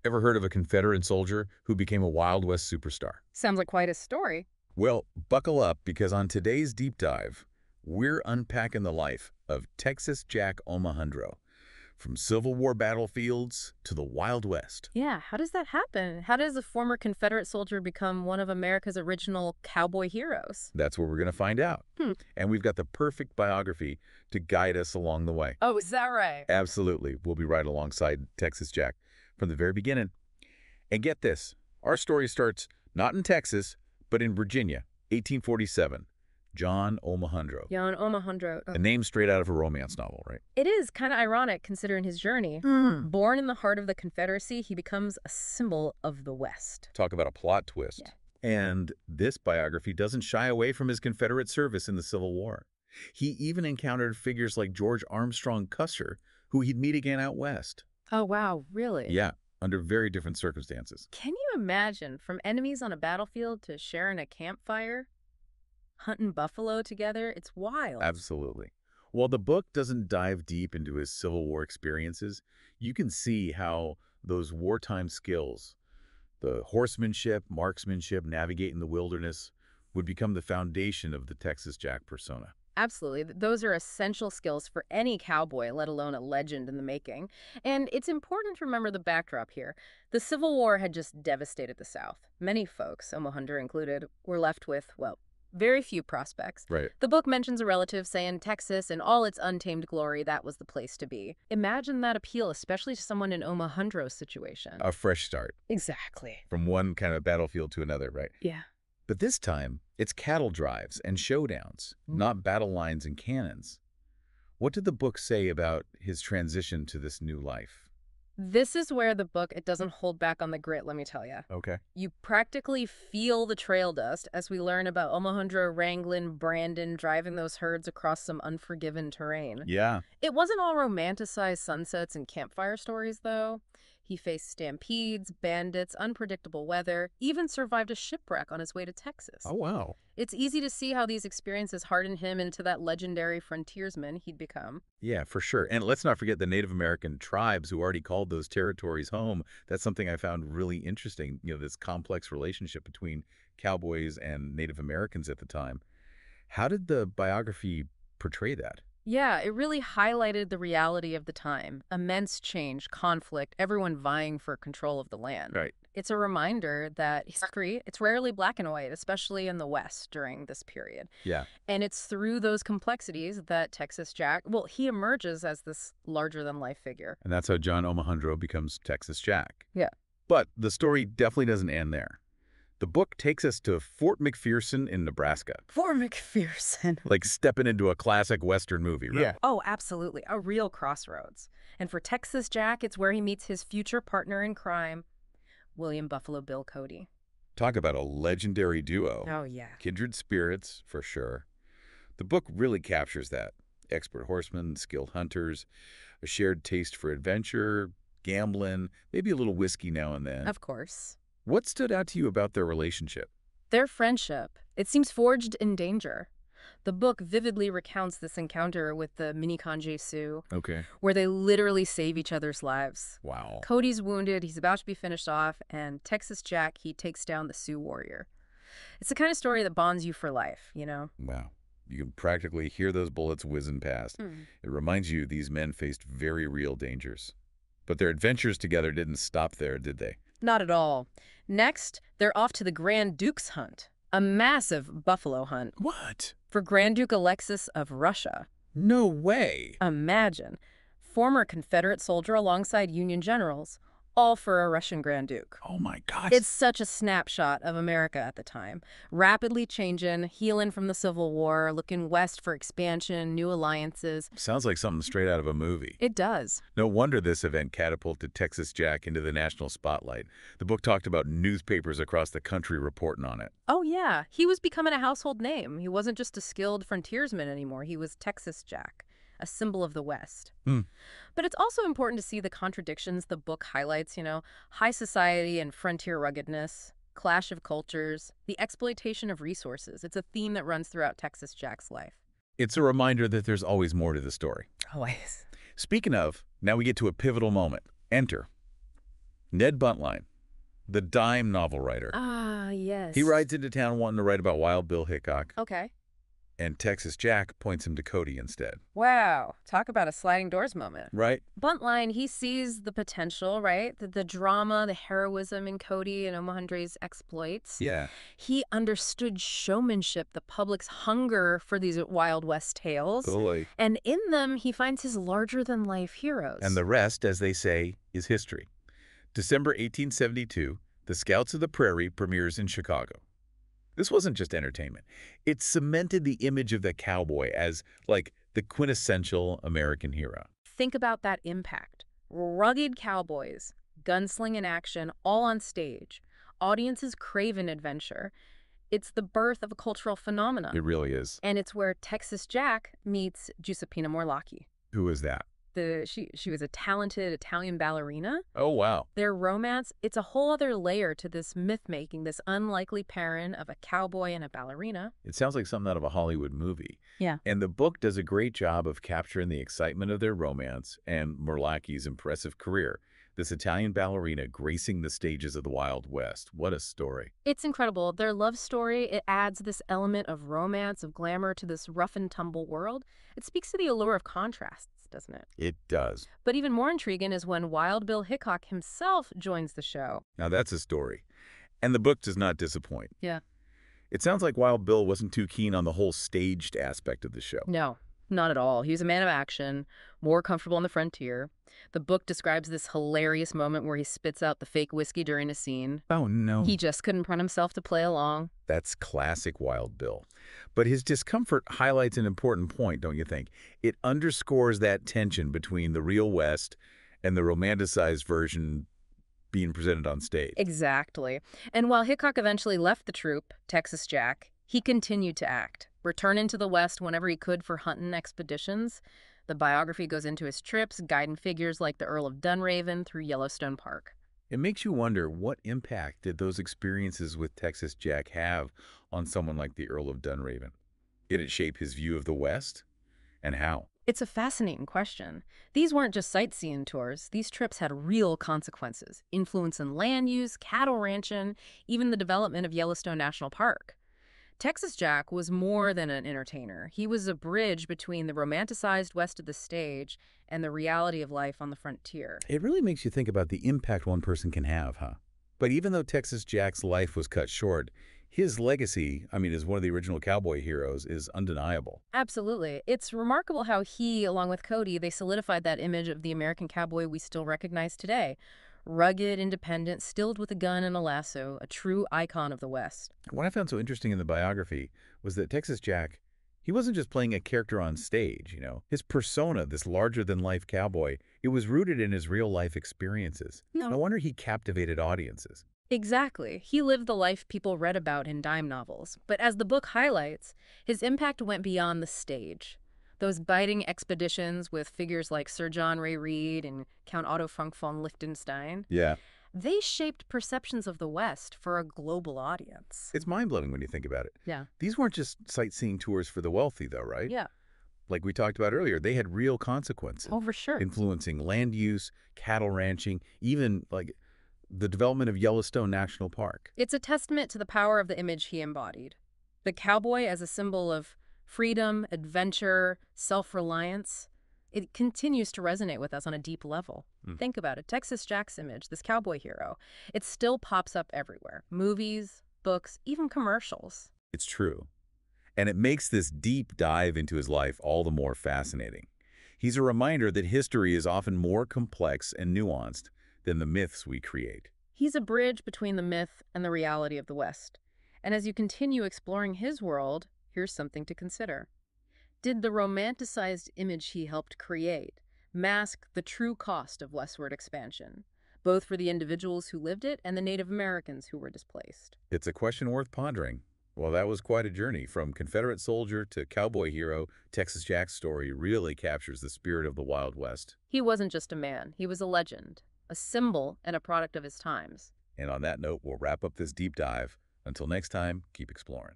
Ever heard of a Confederate soldier who became a Wild West superstar? Sounds like quite a story. Well, buckle up because on today's Deep Dive, we're unpacking the life of Texas Jack Omohundro, from Civil War battlefields to the Wild West. Yeah, how does that happen? How does a former Confederate soldier become one of America's original cowboy heroes? That's what we're going to find out. And we've got the perfect biography to guide us along the way. Oh, is that right? Absolutely. We'll be right alongside Texas Jack from the very beginning. And get this, our story starts not in Texas, but in Virginia, 1847. John Omohundro. John Omohundro. A name straight out of a romance novel, right? It is kind of ironic considering his journey. Born in the heart of the Confederacy, he becomes a symbol of the West. Talk about a plot twist. Yeah. And this biography doesn't shy away from his Confederate service in the Civil War. He even encountered figures like George Armstrong Custer, who he'd meet again out west. Oh, wow, really? Yeah, under very different circumstances. Can you imagine, from enemies on a battlefield to sharing a campfire, hunting buffalo together? It's wild. Absolutely. While the book doesn't dive deep into his Civil War experiences, you can see how those wartime skills, the horsemanship, marksmanship, navigating the wilderness, would become the foundation of the Texas Jack persona. Absolutely. Those are essential skills for any cowboy, let alone a legend in the making. And it's important to remember the backdrop here. The Civil War had just devastated the South. Many folks, Omohundro included, were left with, well, very few prospects. Right. The book mentions a relative saying Texas, in all its untamed glory, that was the place to be. Imagine that appeal, especially to someone in Omohundro's situation. A fresh start Exactly. from one kind of battlefield to another, right? Yeah. But this time, it's cattle drives and showdowns, not battle lines and cannons. What did the book say about his transition to this new life? This is where the book, it doesn't hold back on the grit, let me tell you. Okay. You practically feel the trail dust as we learn about Omohundro wrangling Brandon, driving those herds across some unforgiven terrain. Yeah. It wasn't all romanticized sunsets and campfire stories, though. He faced stampedes, bandits, unpredictable weather, even survived a shipwreck on his way to Texas. Oh, wow. It's easy to see how these experiences hardened him into that legendary frontiersman he'd become. Yeah, for sure. And let's not forget the Native American tribes who already called those territories home. That's something I found really interesting, this complex relationship between cowboys and Native Americans at the time. How did the biography portray that? Yeah, it really highlighted the reality of the time. Immense change, conflict, everyone vying for control of the land. Right. It's a reminder that history, it's rarely black and white, especially in the West during this period. Yeah. And it's through those complexities that Texas Jack, well, he emerges as this larger-than-life figure. And that's how John Omohundro becomes Texas Jack. Yeah. But the story definitely doesn't end there. The book takes us to Fort McPherson in Nebraska. Fort McPherson. Like stepping into a classic Western movie, right? Yeah. Oh, absolutely. A real crossroads. And for Texas Jack, it's where he meets his future partner in crime, William Buffalo Bill Cody. Talk about a legendary duo. Oh, yeah. Kindred spirits, for sure. The book really captures that. Expert horsemen, skilled hunters, a shared taste for adventure, gambling, maybe a little whiskey now and then. Of course. What stood out to you about their relationship? Their friendship, it seems forged in danger. The book vividly recounts this encounter with the Miniconjé Sioux, Okay. where they literally save each other's lives. Wow. Cody's wounded, he's about to be finished off, and Texas Jack, he takes down the Sioux warrior. It's the kind of story that bonds you for life, you know? Wow. You can practically hear those bullets whizzing past. It reminds you these men faced very real dangers. But their adventures together didn't stop there, did they? Not at all. Next, they're off to the Grand Duke's hunt, a massive buffalo hunt What? for Grand Duke Alexis of Russia. No way. Imagine, former Confederate soldier alongside Union generals, all for a Russian Grand Duke. Oh my gosh. It's such a snapshot of America at the time. Rapidly changing, healing from the Civil War, looking west for expansion, new alliances. Sounds like something straight out of a movie. It does. No wonder this event catapulted Texas Jack into the national spotlight. The book talked about newspapers across the country reporting on it. Oh, yeah. He was becoming a household name. He wasn't just a skilled frontiersman anymore. He was Texas Jack, a symbol of the West. But it's also important to see the contradictions the book highlights, high society and frontier ruggedness, clash of cultures, the exploitation of resources. It's a theme that runs throughout Texas Jack's life. It's a reminder that there's always more to the story. Always. Speaking of, now we get to a pivotal moment. Enter Ned Buntline, the dime novel writer. Ah, He yes. rides into town wanting to write about Wild Bill Hickok, Okay. and Texas Jack points him to Cody instead. Wow. Talk about a sliding doors moment. Right? Buntline, he sees the potential, right? The drama, the heroism in Cody and Omohundro's exploits. Yeah. He understood showmanship, the public's hunger for these Wild West tales. Totally. And in them, he finds his larger-than-life And heroes. the rest, as they say, is history. December 1872, The Scouts of the Prairie premieres in Chicago. This wasn't just entertainment. It cemented the image of the cowboy as, like, the quintessential American hero. Think about that impact. Rugged cowboys, gunslinging action, all on stage. Audiences crave an adventure. It's the birth of a cultural phenomenon. It really is. And it's where Texas Jack meets Giuseppina Morlacchi. Who is that? She was a talented Italian ballerina. Oh, wow. Their romance, it's a whole other layer to this myth-making, this unlikely pairing of a cowboy and a ballerina. It sounds like something out of a Hollywood movie. Yeah. And the book does a great job of capturing the excitement of their romance and Morlacchi's impressive career. This Italian ballerina gracing the stages of the Wild West. What a story. It's incredible. Their love story, it adds this element of romance, of glamour to this rough-and-tumble world. It speaks to the allure of contrasts, doesn't it? It does. But even more intriguing is when Wild Bill Hickok himself joins the show. Now that's a story. And the book does not disappoint. Yeah. It sounds like Wild Bill wasn't too keen on the whole staged aspect of the show. No, not at all. He was a man of action, more comfortable on the frontier. The book describes this hilarious moment where he spits out the fake whiskey during a scene. Oh, no. He just couldn't print himself to play along. That's classic Wild Bill. But his discomfort highlights an important point, don't you think? It underscores that tension between the real West and the romanticized version being presented on stage. Exactly. And while Hickok eventually left the troupe, Texas Jack, he continued to act, returning to the West whenever he could for hunting expeditions. The biography goes into his trips, guiding figures like the Earl of Dunraven through Yellowstone Park. It makes you wonder, what impact did those experiences with Texas Jack have on someone like the Earl of Dunraven? Did it shape his view of the West? And how? It's a fascinating question. These weren't just sightseeing tours. These trips had real consequences, influencing land use, cattle ranching, even the development of Yellowstone National Park. Texas Jack was more than an entertainer. He was a bridge between the romanticized west of the stage and the reality of life on the frontier. It really makes you think about the impact one person can have, huh? But even though Texas Jack's life was cut short, his legacy, as one of the original cowboy heroes, is undeniable. Absolutely. It's remarkable how he, along with Cody, they solidified that image of the American cowboy we still recognize today. Rugged, independent, stilled with a gun and a lasso, a true icon of the West. What I found so interesting in the biography was that Texas Jack, he wasn't just playing a character on stage, His persona, this larger-than-life cowboy, it was rooted in his real-life experiences. No wonder he captivated audiences. Exactly. He lived the life people read about in dime novels. But as the book highlights, his impact went beyond the stage. Those biting expeditions with figures like Sir John Ray Reed and Count Otto Frank von Liechtenstein, Yeah. they shaped perceptions of the West for a global audience. It's mind-blowing when you think about it. Yeah. These weren't just sightseeing tours for the wealthy, though, right? Yeah. Like we talked about earlier, they had real consequences. Oh, for sure. Influencing land use, cattle ranching, even like the development of Yellowstone National Park. It's a testament to the power of the image he embodied. The cowboy as a symbol of freedom, adventure, self-reliance. It continues to resonate with us on a deep level. Think about it. Texas Jack's image, this cowboy hero, it still pops up everywhere. Movies, books, even commercials. It's true. And it makes this deep dive into his life all the more fascinating. He's a reminder that history is often more complex and nuanced than the myths we create. He's a bridge between the myth and the reality of the West. And as you continue exploring his world, here's something to consider. Did the romanticized image he helped create mask the true cost of westward expansion, both for the individuals who lived it and the Native Americans who were displaced? It's a question worth pondering. Well, that was quite a journey. From Confederate soldier to cowboy hero, Texas Jack's story really captures the spirit of the Wild West. He wasn't just a man. He was a legend, a symbol, and a product of his times. And on that note, we'll wrap up this deep dive. Until next time, keep exploring.